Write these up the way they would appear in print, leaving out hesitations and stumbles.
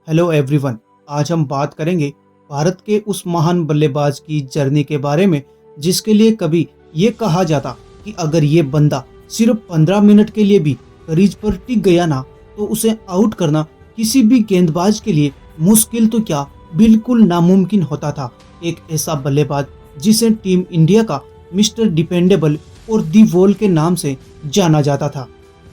Hello everyone. आज हम बात करेंगे भारत के उस महान बल्लेबाज की जर्नी के बारे में जिसके लिए कभी ये कहा जाता कि अगर ये बंदा सिर्फ 15 मिनट के लिए भी क्रीज पर टिक गया ना तो उसे आउट करना किसी भी गेंदबाज के लिए मुश्किल तो क्या बिल्कुल नामुमकिन होता था। एक ऐसा बल्लेबाज जिसे टीम इंडिया का मिस्टर डिपेंडेबल और दी वॉल के नाम से जाना जाता था।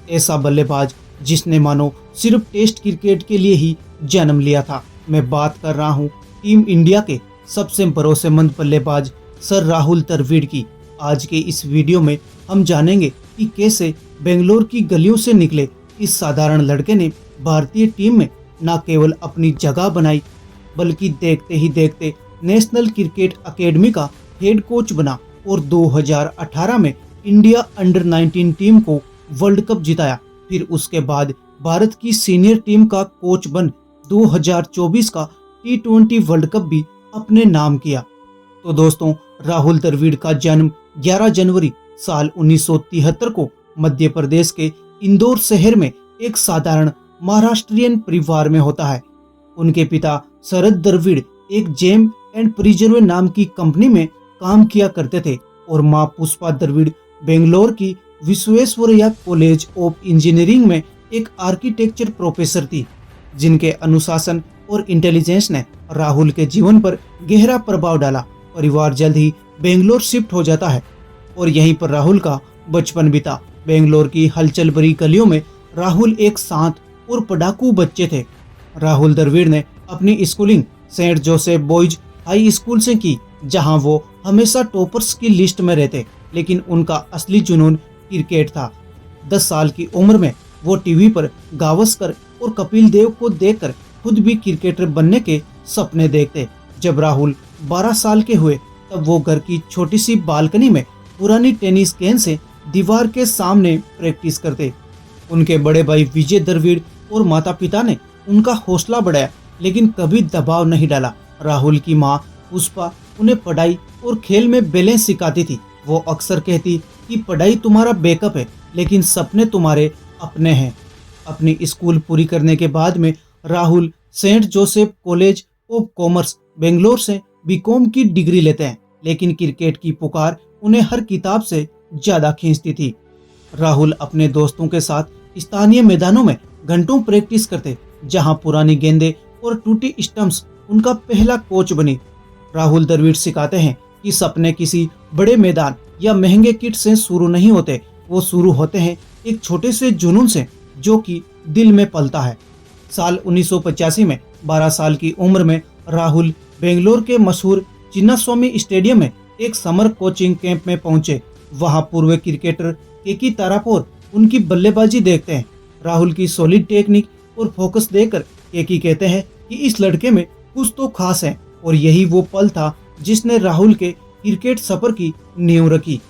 ऐसा बल्लेबाज जिसने मानो सिर्फ टेस्ट क्रिकेट के लिए ही जन्म लिया था। मैं बात कर रहा हूँ टीम इंडिया के सबसे भरोसेमंद बल्लेबाज सर राहुल द्रविड़ की। आज के इस वीडियो में हम जानेंगे कि कैसे बेंगलोर की गलियों से निकले इस साधारण लड़के ने भारतीय टीम में न केवल अपनी जगह बनाई बल्कि देखते ही देखते नेशनल क्रिकेट एकेडमी का हेड कोच बना और 2018 में इंडिया अंडर 19 टीम को वर्ल्ड कप जिताया। फिर उसके बाद भारत की सीनियर टीम का कोच बन 2024 का T20 वर्ल्ड कप भी अपने नाम किया। तो दोस्तों, राहुल द्रविड़ का जन्म 11 जनवरी साल 1973 को मध्य प्रदेश के इंदौर शहर में एक साधारण महाराष्ट्रियन परिवार में होता है। उनके पिता शरद द्रविड़ एक जेम एंड प्रिजर्व नाम की कंपनी में काम किया करते थे और मां पुष्पा द्रविड़ बेंगलोर की विश्वेश्वरैया कॉलेज ऑफ इंजीनियरिंग में एक आर्किटेक्चर प्रोफेसर थी, जिनके अनुशासन और इंटेलिजेंस ने राहुल के जीवन पर गहरा प्रभाव डाला। परिवार जल्द ही बेंगलोर शिफ्ट हो जाता है और यहीं पर राहुल का बचपन बीता। बेंगलोर की हलचल भरी गलियों में राहुल एक शांत और पढ़ाकू बच्चे थे। राहुल द्रविड़ ने अपनी schooling Saint Joseph Boys High School से की, जहां वो हमेशा टॉपर्स की लिस्ट में रहते, लेकिन उनका असली जुनून क्रिकेट था। 10 साल की उम्र में वो टीवी पर गावस्कर और कपिल देव को देखकर खुद भी क्रिकेटर बनने के सपने देखते। जब राहुल 12 साल के हुए तब वो घर की छोटी सी बालकनी में पुरानी टेनिस गेंद से दीवार के सामने प्रैक्टिस करते। उनके बड़े भाई विजय द्रविड़ और माता पिता ने उनका हौसला बढ़ाया, लेकिन कभी दबाव नहीं डाला। राहुल की माँ पुष्पा उन्हें पढ़ाई और खेल में बैलेंस सिखाती थी। वो अक्सर कहती कि पढ़ाई तुम्हारा बैकअप है, लेकिन सपने तुम्हारे अपने हैं। अपनी स्कूल पूरी करने के बाद में Rahul Saint Joseph College of Commerce Bangalore से बीकॉम की डिग्री लेते हैं, लेकिन क्रिकेट की पुकार उन्हें हर किताब से ज्यादा खींचती थी। राहुल अपने दोस्तों के साथ स्थानीय मैदानों में घंटों प्रैक्टिस करते, जहां पुरानी गेंदें और टूटी स्टंप्स उनका पहला कोच बनी। राहुल द्रविड़ सिखाते हैं कि सपने किसी बड़े मैदान या महंगे किट से शुरू नहीं होते, वो शुरू होते हैं एक छोटे से जुनून से जो कि दिल में पलता है। साल 1985 में 12 साल की उम्र में राहुल बेंगलोर के मशहूर चिन्नास्वामी स्टेडियम में एक समर कोचिंग कैंप में पहुंचे। वहां पूर्व क्रिकेटर केकी तारापोर उनकी बल्लेबाजी देखते हैं। राहुल की सॉलिड टेक्निक और फोकस देखकर केकी कहते हैं कि इस लड़के में कुछ तो खास है, और यही वो पल था जिसने राहुल के क्रिकेट सफर की नींव रखी।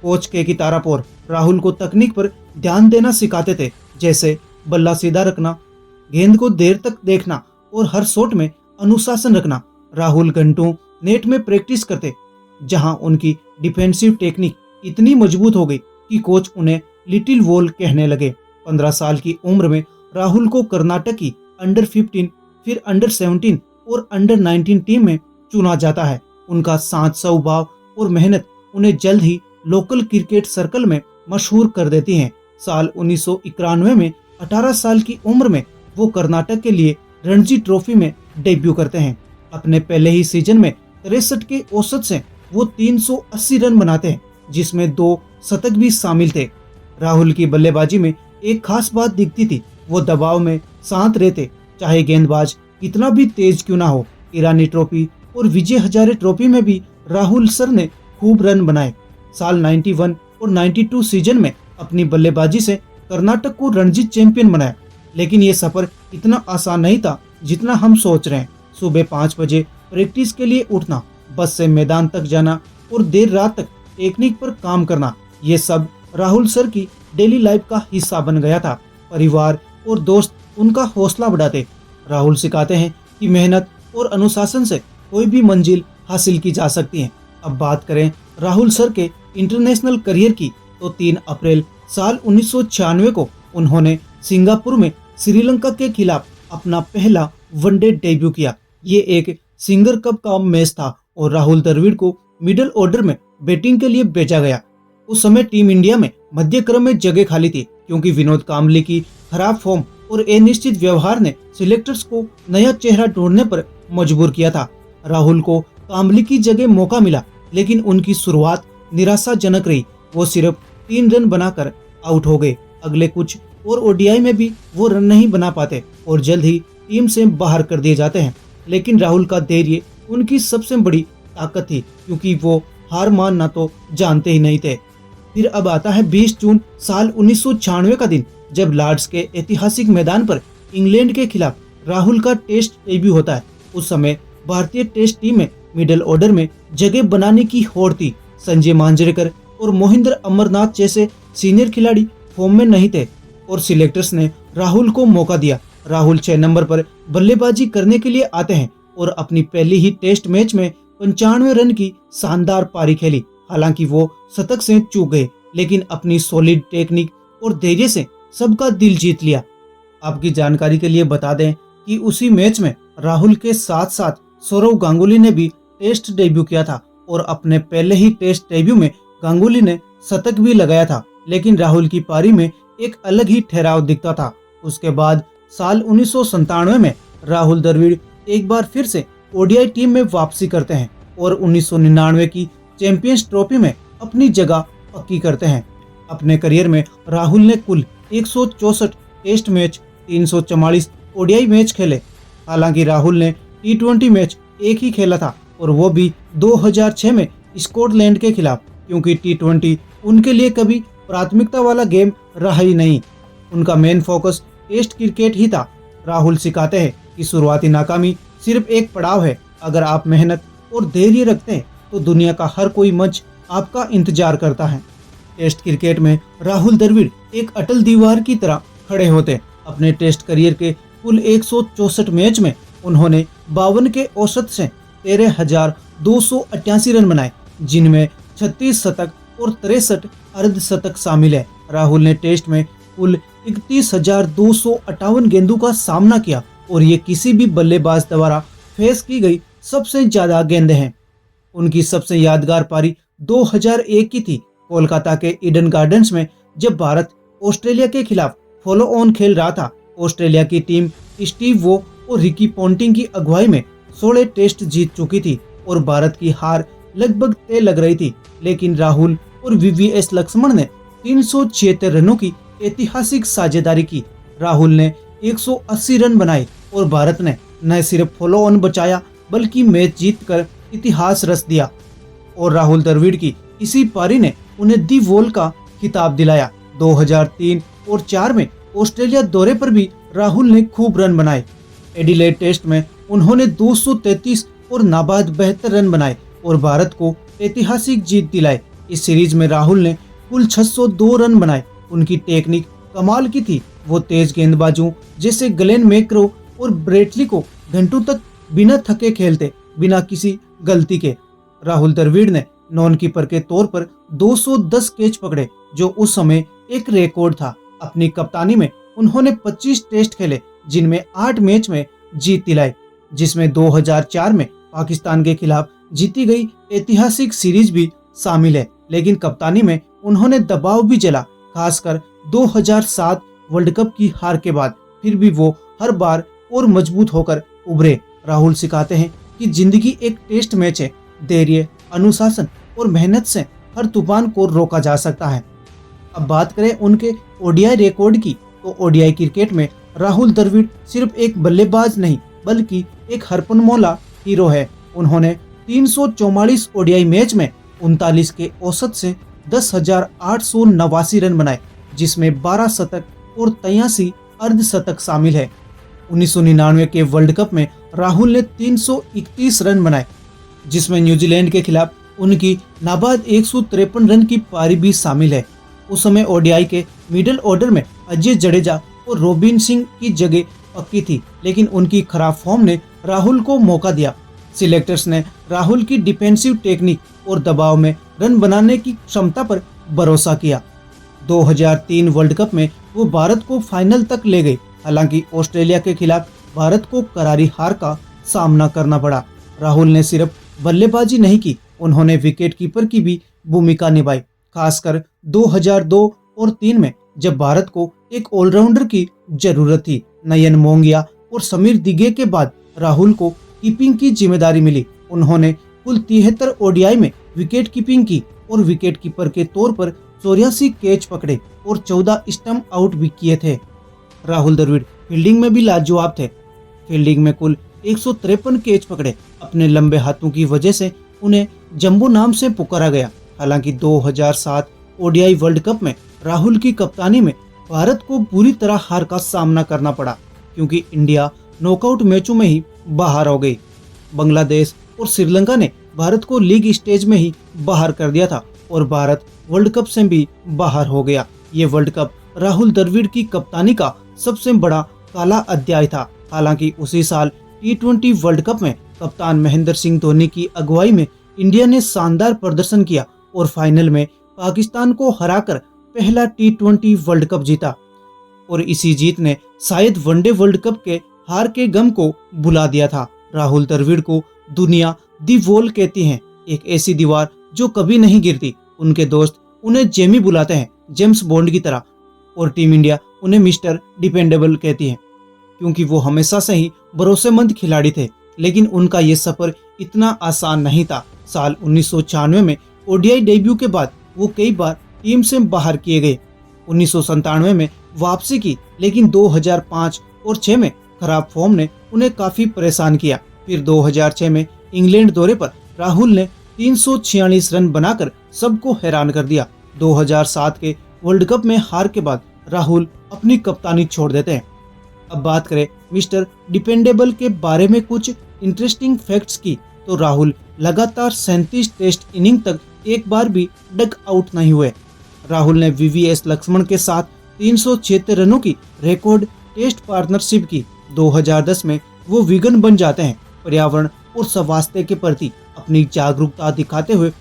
कोच केकी तारापोर राहुल को तकनीक पर ध्यान देना सिखाते थे, जैसे बल्ला सीधा रखना, गेंद को देर तक देखना और हर शॉट में अनुशासन रखना। राहुल घंटों नेट में प्रैक्टिस करते, जहां उनकी डिफेंसिव टेक्निक इतनी मजबूत हो गई कि कोच उन्हें लिटिल वॉल कहने लगे। 15 साल की उम्र में राहुल को कर्नाटक की अंडर 15, फिर अंडर 17 और अंडर 19 टीम में चुना जाता है। उनका शांत स्वभाव और मेहनत उन्हें जल्द ही लोकल क्रिकेट सर्कल में मशहूर कर देती हैं। साल 1991 में 18 साल की उम्र में वो कर्नाटक के लिए रणजी ट्रॉफी में डेब्यू करते हैं। अपने पहले ही सीजन में 63 के औसत से वो 380 रन बनाते हैं, जिसमें 2 शतक भी शामिल थे। राहुल की बल्लेबाजी में एक खास बात दिखती थी, वो दबाव में शांत रहते, चाहे गेंदबाज कितना भी तेज क्यों ना हो। ईरानी ट्रॉफी और विजय हजारे ट्रॉफी में भी राहुल सर ने खूब रन बनाए। साल 91 और 92 सीजन में अपनी बल्लेबाजी से कर्नाटक को रणजी चैंपियन बनाया, लेकिन ये सफर इतना आसान नहीं था जितना हम सोच रहे हैं। सुबह 5 बजे प्रैक्टिस के लिए उठना, बस से मैदान तक जाना और देर रात तक टेक्निक पर काम करना, ये सब राहुल सर की डेली लाइफ का हिस्सा बन गया था। परिवार और दोस्त उनका हौसला बढ़ाते। राहुल सिखाते हैं कि मेहनत और अनुशासन से कोई भी मंजिल हासिल की जा सकती है। अब बात करें राहुल सर के इंटरनेशनल करियर की, तो 3 अप्रैल साल 1996 को उन्होंने सिंगापुर में श्रीलंका के खिलाफ अपना पहला वनडे डेब्यू किया। ये एक सिंगर कप का मैच था और राहुल द्रविड़ को मिडिल ऑर्डर में बैटिंग के लिए भेजा गया। उस समय टीम इंडिया में मध्य क्रम में जगह खाली थी क्योंकि विनोद कांबली की खराब फॉर्म और अनिश्चित व्यवहार ने सिलेक्टर्स को नया चेहरा ढूंढने पर मजबूर किया था। राहुल को कांबली की जगह मौका मिला, लेकिन उनकी शुरुआत निराशाजनक रही। वो सिर्फ 3 रन बनाकर आउट हो गए। अगले कुछ और ओडीआई में भी वो रन नहीं बना पाते और जल्द ही टीम से बाहर कर दिए जाते हैं। लेकिन राहुल का धैर्य उनकी सबसे बड़ी ताकत थी, क्योंकि वो हार मानना तो जानते ही नहीं थे। फिर अब आता है 20 जून साल 1996 का दिन, जब लॉर्ड्स के ऐतिहासिक मैदान पर इंग्लैंड के खिलाफ राहुल का टेस्ट डेब्यू होता है। उस समय भारतीय टेस्ट टीम में मिडिल ऑर्डर में जगह बनाने की होड़ थी। संजय मांजरेकर और मोहिंदर अमरनाथ जैसे सीनियर खिलाड़ी फॉर्म में नहीं थे और सिलेक्टर्स ने राहुल को मौका दिया। राहुल 6 नंबर पर बल्लेबाजी करने के लिए आते हैं और अपनी पहली ही टेस्ट मैच में 95 रन की शानदार पारी खेली। हालांकि वो शतक से चूक गए, लेकिन अपनी सॉलिड टेक्निक और धैर्य से सबका दिल जीत लिया। आपकी जानकारी के लिए बता दें कि उसी मैच में राहुल के साथ साथ सौरव गांगुली ने भी टेस्ट डेब्यू किया था और अपने पहले ही टेस्ट डेब्यू में गांगुली ने शतक भी लगाया था। लेकिन राहुल की पारी में एक अलग ही ठहराव दिखता था। उसके बाद साल 1997 में राहुल द्रविड़ एक बार फिर से ओडीआई टीम में वापसी करते हैं और 1999 की चैंपियंस ट्रॉफी में अपनी जगह पक्की करते हैं। अपने करियर में राहुल ने कुल 164 टेस्ट मैच, 344 ओडीआई मैच खेले। हालांकि राहुल ने टी20 मैच एक ही खेला था और वो भी 2006 में स्कॉटलैंड के खिलाफ, क्योंकि टी20 उनके लिए कभी प्राथमिकता वाला गेम रहा ही नहीं। उनका मेन फोकस टेस्ट क्रिकेट ही था। राहुल सिखाते हैं कि शुरुआती नाकामी सिर्फ एक पड़ाव है। अगर आप मेहनत और धैर्य रखते हैं तो दुनिया का हर कोई मंच आपका इंतजार करता है। टेस्ट क्रिकेट में राहुल द्रविड़ एक अटल दीवार की तरह खड़े होते। अपने टेस्ट करियर के कुल 164 मैच में उन्होंने 52 के औसत से 13,288 रन बनाए, जिनमें 36 शतक और 63 अर्धशतक शामिल है। राहुल ने टेस्ट में कुल 31,258 गेंदों का सामना किया और ये किसी भी बल्लेबाज द्वारा फेस की गई सबसे ज्यादा गेंदें हैं। उनकी सबसे यादगार पारी 2001 की थी, कोलकाता के ईडन गार्डन्स में, जब भारत ऑस्ट्रेलिया के खिलाफ फॉलो ऑन खेल रहा था। ऑस्ट्रेलिया की टीम स्टीव वो और रिकी पॉन्टिंग की अगुवाई में 16 टेस्ट जीत चुकी थी और भारत की हार लगभग तय लग रही थी। लेकिन राहुल और वीवीएस लक्ष्मण ने 376 रनों की ऐतिहासिक साझेदारी की। राहुल ने 180 रन बनाए और भारत ने न सिर्फ फॉलो ऑन बचाया बल्कि मैच जीतकर इतिहास रच दिया। और राहुल द्रविड़ की इसी पारी ने उन्हें दी वॉल का खिताब दिलाया। 2003 और 4 में ऑस्ट्रेलिया दौरे पर भी राहुल ने खूब रन बनाए। एडिलेड टेस्ट में उन्होंने 233 और नाबाद 72 रन बनाए और भारत को ऐतिहासिक जीत दिलाई। इस सीरीज में राहुल ने कुल 602 रन बनाए। उनकी टेक्निक कमाल की थी। वो तेज गेंदबाजों जैसे ग्लेन मैक्रो और ब्रेटली को घंटों तक बिना थके खेलते, बिना किसी गलती के। राहुल द्रविड़ ने नॉन कीपर के तौर पर 210 कैच पकड़े, जो उस समय एक रिकॉर्ड था। अपनी कप्तानी में उन्होंने 25 टेस्ट खेले, जिनमें 8 मैच में जीत दिलाई, जिसमें 2004 में पाकिस्तान के खिलाफ जीती गई ऐतिहासिक सीरीज भी शामिल है। लेकिन कप्तानी में उन्होंने दबाव भी झेला, खासकर 2007 वर्ल्ड कप की हार के बाद। फिर भी वो हर बार और मजबूत होकर उभरे। राहुल सिखाते हैं कि जिंदगी एक टेस्ट मैच है। धैर्य, अनुशासन और मेहनत से हर तूफान को रोका जा सकता है। अब बात करें उनके ओडीआई रिकॉर्ड की, तो ओडीआई क्रिकेट में राहुल द्रविड़ सिर्फ एक बल्लेबाज नहीं बल्कि एक हरफनमौला हीरो है। उन्होंने 344 ओडीआई मैच में 39 के औसत से 10,889 रन बनाए, जिसमें 12 शतक और 83 अर्धशतक शामिल है। 1999 के वर्ल्ड कप में राहुल ने 331 रन बनाए, जिसमें न्यूजीलैंड के खिलाफ उनकी नाबाद 153 रन की पारी भी शामिल है। उस समय ओडीआई के मिडिल ऑर्डर में अजय जडेजा और रोबिन सिंह की जगह पक्की थी, लेकिन उनकी खराब फॉर्म ने राहुल को मौका दिया। सिलेक्टर्स ने राहुल की डिफेंसिव टेक्निक और दबाव में रन बनाने की क्षमता पर भरोसा किया। 2003 वर्ल्ड कप में वो भारत को फाइनल तक ले गए। हालांकि ऑस्ट्रेलिया के खिलाफ भारत को करारी हार का सामना करना पड़ा। राहुल ने सिर्फ बल्लेबाजी नहीं की, उन्होंने विकेट कीपर की भी भूमिका निभाई, खासकर 2002 और 3 में जब भारत को एक ऑलराउंडर की जरूरत थी। नयन मोंगिया और समीर दिगे के बाद राहुल को कीपिंग की जिम्मेदारी मिली। उन्होंने कुल 73 ओडीआई में विकेट कीपिंग की और विकेट कीपर के तौर पर 84 कैच पकड़े और 14 स्टंप आउट भी किए थे। राहुल द्रविड़ फील्डिंग में भी लाजवाब थे। फील्डिंग में कुल 153 कैच पकड़े। अपने लंबे हाथों की वजह से उन्हें जंबो नाम से पुकारा गया। हालांकि 2007 ओडीआई वर्ल्ड कप में राहुल की कप्तानी में भारत को बुरी तरह हार का सामना करना पड़ा, क्योंकि इंडिया नॉकआउट मैचों में ही बाहर हो गई। बांग्लादेश और श्रीलंका ने भारत को लीग स्टेज में ही बाहर कर दिया था और भारत वर्ल्ड कप से भी बाहर हो गया। ये वर्ल्ड कप राहुल द्रविड़ की कप्तानी का सबसे बड़ा काला अध्याय था। हालांकि उसी साल T20 वर्ल्ड कप में कप्तान महेंद्र सिंह धोनी की अगुवाई में इंडिया ने शानदार प्रदर्शन किया और फाइनल में पाकिस्तान को हराकर पहला T20 वर्ल्ड कप जीता। और इसी जीत ने शायद वनडे वर्ल्ड कप के हार के गम को भुला दिया था। राहुल द्रविड़ को दुनिया दी वॉल कहती है, एक ऐसी दीवार जो कभी नहीं गिरती। उनके दोस्त उन्हें जेमी बुलाते हैं, जेम्स बॉन्ड की तरह, और टीम इंडिया उन्हें मिस्टर डिपेंडेबल कहती है, क्योंकि वो हमेशा से ही भरोसेमंद खिलाड़ी थे। लेकिन उनका ये सफर इतना आसान नहीं था। साल 1996 में ओडीआई डेब्यू के बाद वो कई बार टीम से बाहर किए गए। 1997 में वापसी की, लेकिन 2005 और 6 में खराब फॉर्म ने उन्हें काफी परेशान किया। फिर 2006 में इंग्लैंड दौरे पर राहुल ने 346 रन बनाकर सबको हैरान कर दिया। 2007 के वर्ल्ड कप में हार के बाद राहुल अपनी कप्तानी छोड़ देते हैं। अब बात करें मिस्टर डिपेंडेबल के बारे में कुछ इंटरेस्टिंग फैक्ट्स की, तो राहुल लगातार 37 टेस्ट इनिंग तक एक बार भी डक आउट नहीं हुए। राहुल ने वीवीएस लक्ष्मण के साथ 376 रनों की रिकॉर्ड टेस्ट पार्टनरशिप की। 2010 में वो वीगन बन जाते हैं। पर्यावरण और स्वास्थ्य के प्रति अपनी जागरूकता दिखाते हुए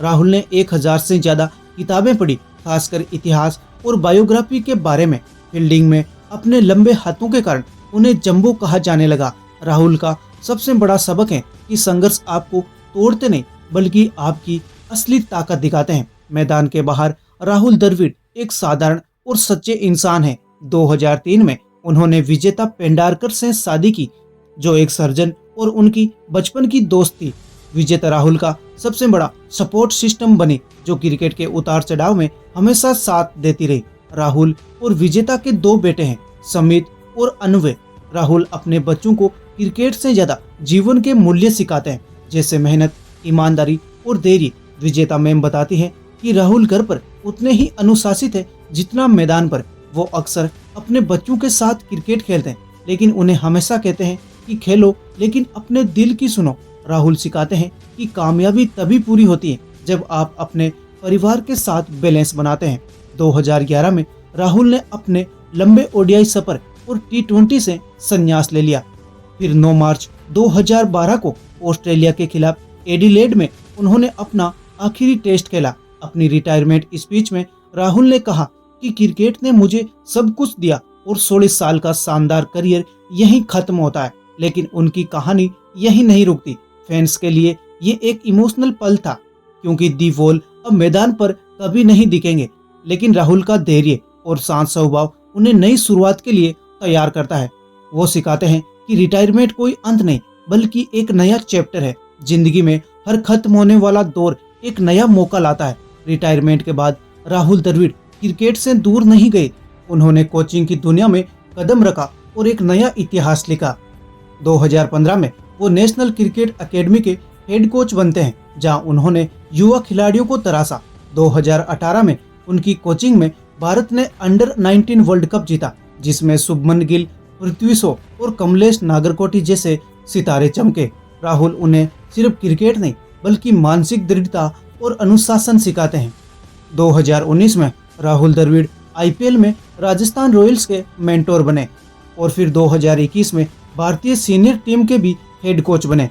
राहुल ने 1000 से ज्यादा किताबें पढ़ी, खासकर इतिहास और बायोग्राफी के बारे में। फील्डिंग में अपने लंबे हाथों के कारण उन्हें जंबो कहा जाने लगा। राहुल का सबसे बड़ा सबक है कि संघर्ष आपको तोड़ते नहीं, बल्कि आपकी असली ताकत दिखाते हैं। मैदान के बाहर राहुल द्रविड़ एक साधारण और सच्चे इंसान हैं। 2003 में उन्होंने विजेता पेंडारकर से शादी की, जो एक सर्जन और उनकी बचपन की दोस्त थी। विजेता राहुल का सबसे बड़ा सपोर्ट सिस्टम बनी, जो क्रिकेट के उतार चढ़ाव में हमेशा साथ देती रही। राहुल और विजेता के 2 बेटे हैं, समित और अन्वय। राहुल अपने बच्चों को क्रिकेट से ज्यादा जीवन के मूल्य सिखाते हैं, जैसे मेहनत, ईमानदारी और धैर्य। विजेता मैम बताती है कि राहुल घर पर उतने ही अनुशासित है जितना मैदान पर। वो अक्सर अपने बच्चों के साथ क्रिकेट खेलते हैं, लेकिन उन्हें हमेशा कहते हैं कि खेलो लेकिन अपने दिल की सुनो। राहुल सिखाते हैं कि कामयाबी तभी पूरी होती है जब आप अपने परिवार के साथ बैलेंस बनाते हैं। 2011 में राहुल ने अपने लंबे ओडीआई सफर और T20 से संन्यास ले लिया। फिर 9 मार्च 2012 को ऑस्ट्रेलिया के खिलाफ एडिलेड में उन्होंने अपना आखिरी टेस्ट खेला। अपनी रिटायरमेंट स्पीच में राहुल ने कहा कि क्रिकेट ने मुझे सब कुछ दिया और 16 साल का शानदार करियर यहीं खत्म होता है। लेकिन उनकी कहानी यहीं नहीं रुकती। फैंस के लिए ये एक इमोशनल पल था, क्योंकि दी वॉल अब मैदान पर कभी नहीं दिखेंगे, लेकिन राहुल का धैर्य और शांत स्वभाव उन्हें नई शुरुआत के लिए तैयार करता है। वो सिखाते हैं कि रिटायरमेंट कोई अंत नहीं, बल्कि एक नया चैप्टर है। जिंदगी में हर खत्म होने वाला दौर एक नया मौका लाता है। रिटायरमेंट के बाद राहुल द्रविड़ क्रिकेट से दूर नहीं गए। उन्होंने कोचिंग की दुनिया में कदम रखा और एक नया इतिहास लिखा। 2015 में वो नेशनल क्रिकेट एकेडमी के हेड कोच बनते हैं, जहां उन्होंने युवा खिलाड़ियों को तराशा। 2018 में उनकी कोचिंग में भारत ने अंडर 19 वर्ल्ड कप जीता, जिसमें शुभमन गिल, पृथ्वी शॉ और कमलेश नागरकोटी जैसे सितारे चमके। राहुल उन्हें सिर्फ क्रिकेट नहीं, बल्कि मानसिक दृढ़ता और अनुशासन सिखाते हैं। 2019 में राहुल द्रविड़ आईपीएल में राजस्थान रॉयल्स के मेंटोर बने और फिर 2021 में भारतीय सीनियर टीम के भी हेड कोच बने।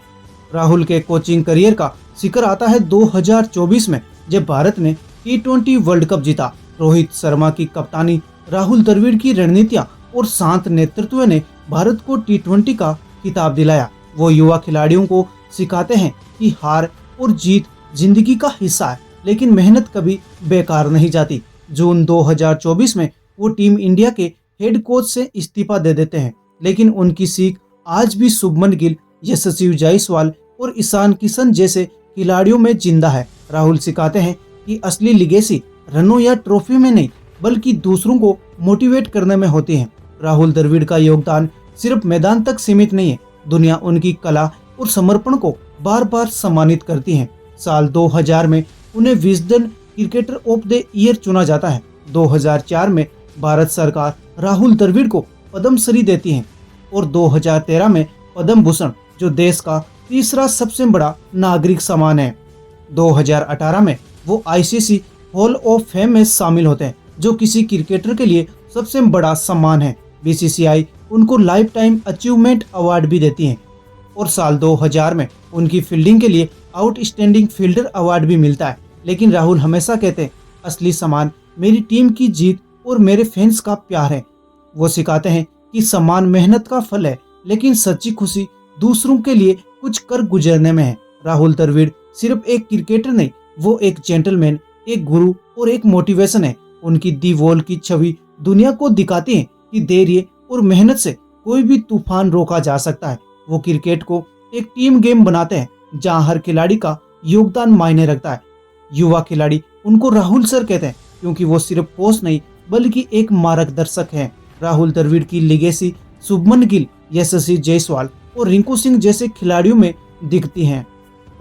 राहुल के कोचिंग करियर का शिखर आता है 2024 में, जब भारत ने T20 वर्ल्ड कप जीता। रोहित शर्मा की कप्तानी, राहुल द्रविड़ की रणनीतियां और शांत नेतृत्व ने भारत को T20 का खिताब दिलाया। वो युवा खिलाड़ियों को सिखाते हैं कि हार और जीत जिंदगी का हिस्सा है, लेकिन मेहनत कभी बेकार नहीं जाती। जून 2024 में वो टीम इंडिया के हेड कोच से इस्तीफा दे देते हैं, लेकिन उनकी सीख आज भी शुभमन गिल, यशस्वी जायसवाल और ईशान किशन जैसे खिलाड़ियों में जिंदा है। राहुल सिखाते हैं कि असली लिगेसी रनों या ट्रॉफी में नहीं, बल्कि दूसरों को मोटिवेट करने में होती है। राहुल द्रविड़ का योगदान सिर्फ मैदान तक सीमित नहीं है, दुनिया उनकी कला और समर्पण को बार बार सम्मानित करती है। साल 2000 में उन्हें Wisden cricketer of the year चुना जाता है। 2004 में भारत सरकार राहुल द्रविड़ को पद्मश्री देती है और 2013 में पद्म भूषण, जो देश का तीसरा सबसे बड़ा नागरिक सम्मान है। 2018 में वो ICC हॉल ऑफ फेम में शामिल होते हैं, जो किसी क्रिकेटर के लिए सबसे बड़ा सम्मान है। BCCI उनको लाइफ टाइम अचीवमेंट अवार्ड भी देती है और साल 2000 में उनकी फील्डिंग के लिए आउटस्टैंडिंग फील्डर अवार्ड भी मिलता है। लेकिन राहुल हमेशा कहते हैं, असली सम्मान मेरी टीम की जीत और मेरे फैंस का प्यार है। वो सिखाते हैं कि सम्मान मेहनत का फल है, लेकिन सच्ची खुशी दूसरों के लिए कुछ कर गुजरने में है। राहुल द्रविड़ सिर्फ एक क्रिकेटर नहीं, वो एक जेंटलमैन, एक गुरु और एक मोटिवेशन है। उनकी दी वॉल की छवि दुनिया को दिखाती है कि धैर्य और मेहनत से कोई भी तूफान रोका जा सकता है। वो क्रिकेट को एक टीम गेम बनाते हैं, जहां हर खिलाड़ी का योगदान मायने रखता है। युवा खिलाड़ी उनको राहुल सर कहते हैं, क्योंकि वो सिर्फ कोच नहीं, बल्कि एक मार्गदर्शक है। राहुल द्रविड़ की लिगेसी शुभमन गिल, यशस्वी जायसवाल और रिंकू सिंह जैसे खिलाड़ियों में दिखती है।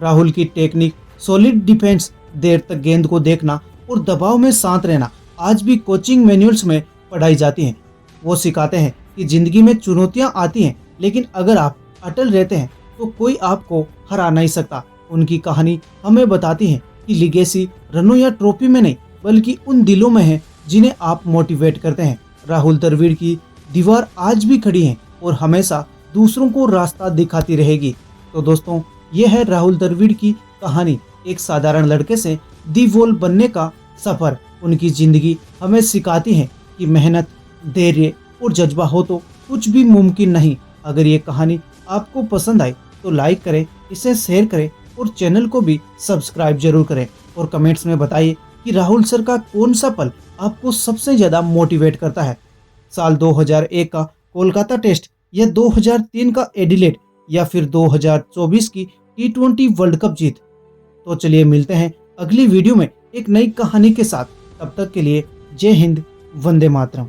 राहुल की टेक्निक, सॉलिड डिफेंस, देर तक गेंद को देखना और दबाव में शांत रहना आज भी कोचिंग मैनुअल्स में पढ़ाई जाती हैं। वो सिखाते हैं कि जिंदगी में चुनौतियां आती हैं, लेकिन अगर आप अटल रहते हैं तो कोई आपको हरा नहीं सकता। उनकी कहानी हमें बताती है कि लिगेसी रनों या ट्रॉफी में नहीं, बल्कि उन दिलों में है जिन्हें आप मोटिवेट करते हैं। राहुल द्रविड़ की दीवार आज भी खड़ी है और हमेशा दूसरों को रास्ता दिखाती रहेगी। तो दोस्तों, ये है राहुल द्रविड़ की कहानी, एक साधारण लड़के से दी वॉल बनने का सफर। उनकी जिंदगी हमें सिखाती है कि मेहनत, धैर्य और जज्बा हो तो कुछ भी मुमकिन नहीं। अगर ये कहानी आपको पसंद आई तो लाइक करें, इसे शेयर करें और चैनल को भी सब्सक्राइब जरूर करें। और कमेंट्स में बताइए कि राहुल सर का कौन सा पल आपको सबसे ज्यादा मोटिवेट करता है। साल 2001 का कोलकाता टेस्ट, या 2003 का एडिलेड, या फिर 2024 की T20 वर्ल्ड कप जीत। तो चलिए मिलते हैं अगली वीडियो में एक नई कहानी के साथ। तब तक के लिए जय हिंद, वंदे मातरम।